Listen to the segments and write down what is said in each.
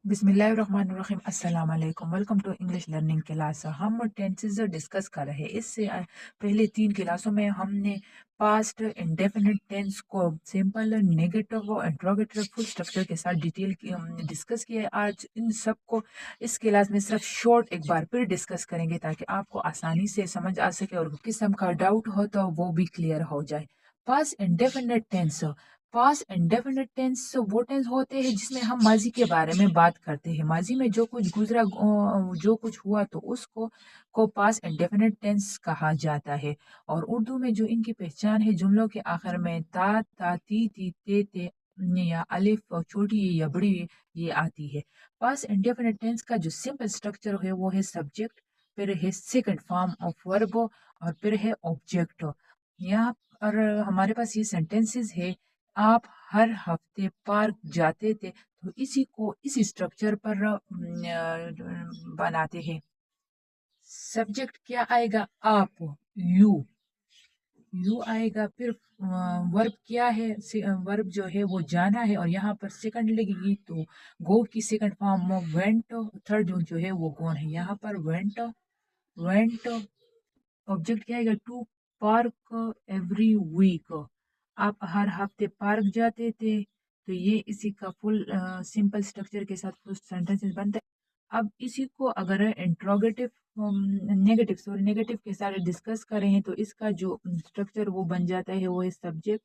बिस्मिल्लाहिर्रहमानिर्रहीम अस्सलाम वालेकुम welcome to English learning class. हम टेंसेस डिस्कस कर रहे हैं। इससे पहले 3 क्लासों में हमने पास्ट इंडेफिनिट टेंस को सिंपल नेगेटिव और इंट्रोगेटिव फुल स्ट्रक्चर के साथ डिटेल डिस्कस किया है। आज इन सब को इस क्लास में सिर्फ शॉर्ट एक बार फिर डिस्कस करेंगे ताकि आपको आसानी से समझ आ सके और किस्म का डाउट हो तो वो भी क्लियर हो जाए। Past indefinite tense, past indefinite tense वो टेंस होते हैं जिसमें हम माजी के बारे में बात करते हैं। माजी में जो कुछ गुजरा, जो कुछ हुआ तो उसको पास्ट इंडेफिनिट टेंस कहा जाता है। और उर्दू में जो इनकी पहचान है, जुमलों के आखिर में ता ता ती ते या अलिफ और छोटी या बड़ी ये आती है। पास्ट इंडेफिनिट टेंस का जो सिंपल स्ट्रक्चर है वो है सब्जेक्ट, फिर है सेकंड फॉर्म ऑफ वर्ब और फिर है ऑब्जेक्ट। यहाँ पर हमारे पास ये सेंटेंसेस है, आप हर हफ्ते पार्क जाते थे, तो इसी को इस स्ट्रक्चर पर बनाते हैं। सब्जेक्ट क्या आएगा? आप, यू, यू आएगा। फिर वर्ब क्या है? वर्ब जो है वो जाना है और यहाँ पर सेकंड लगेगी तो गो की सेकंड फॉर्म वेंट। थर्ड जो है वो गोन है, यहाँ पर वेंट, वेंट। ऑब्जेक्ट क्या आएगा? टू पार्क एवरी वीक, आप हर हफ्ते पार्क जाते थे। तो ये इसी का फुल सिंपल स्ट्रक्चर के साथ फुल सेंटेंसेस बनता है। अब इसी को अगर इंट्रोगेटिव नेगेटिव के साथ डिस्कस करें तो इसका जो स्ट्रक्चर वो बन जाता है वो है सब्जेक्ट,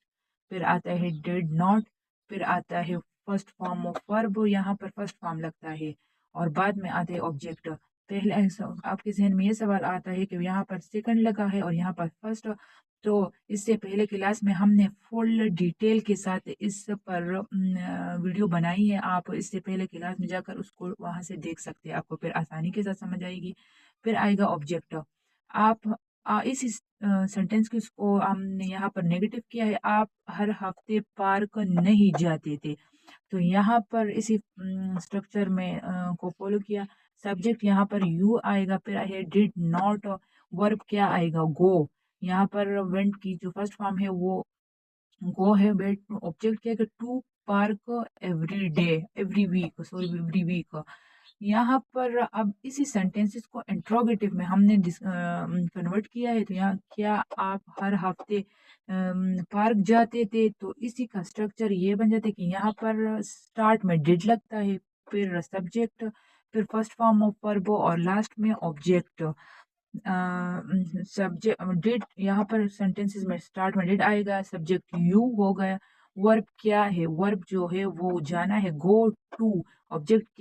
फिर आता है डिड नॉट, फिर आता है फर्स्ट फॉर्म ऑफ वर्ब, यहाँ पर फर्स्ट फॉर्म लगता है और बाद में आते हैं ऑब्जेक्ट। पहले आपके जहन में ये सवाल आता है कि यहाँ पर सेकंड लगा है और यहाँ पर फर्स्ट। तो इससे पहले क्लास में हमने फुल डिटेल के साथ इस पर वीडियो बनाई है। आप इससे पहले क्लास में जाकर उसको वहां से देख सकते हैं, आपको फिर आसानी के साथ समझ आएगी। फिर आएगा ऑब्जेक्ट। आप इस सेंटेंस को हमने यहाँ पर नेगेटिव किया है, आप हर हफ्ते पार्क नहीं जाते थे। तो यहाँ पर इसी स्ट्रक्चर में को फॉलो किया। सब्जेक्ट यहाँ पर यू आएगा, फिर है डिड नॉट, वर्ब क्या आएगा? गो। यहाँ पर वेंट की जो फर्स्ट फॉर्म है वो गो है। बेट ऑब्जेक्ट क्या है? To park every day, every week, sorry every week. यहाँ पर अब इसी सेंटेंसेस को इंट्रोगेटिव में हमने कन्वर्ट किया है। तो यहाँ क्या आप हर हफ्ते पार्क जाते थे? तो इसी का स्ट्रक्चर ये बन जाता है कि यहाँ पर स्टार्ट में डिड लगता है, फिर सब्जेक्ट, फिर फर्स्ट फॉर्म ऑफ वर्ब और लास्ट में ऑब्जेक्ट। सब्जेक्ट डिड, यहाँ पर सेंटेंसेस में स्टार्ट में डिड आएगा, सब्जेक्ट यू हो गया। वर्ब क्या है? वर्ब जो है वो जाना है, गो टू। ऑब्जेक्ट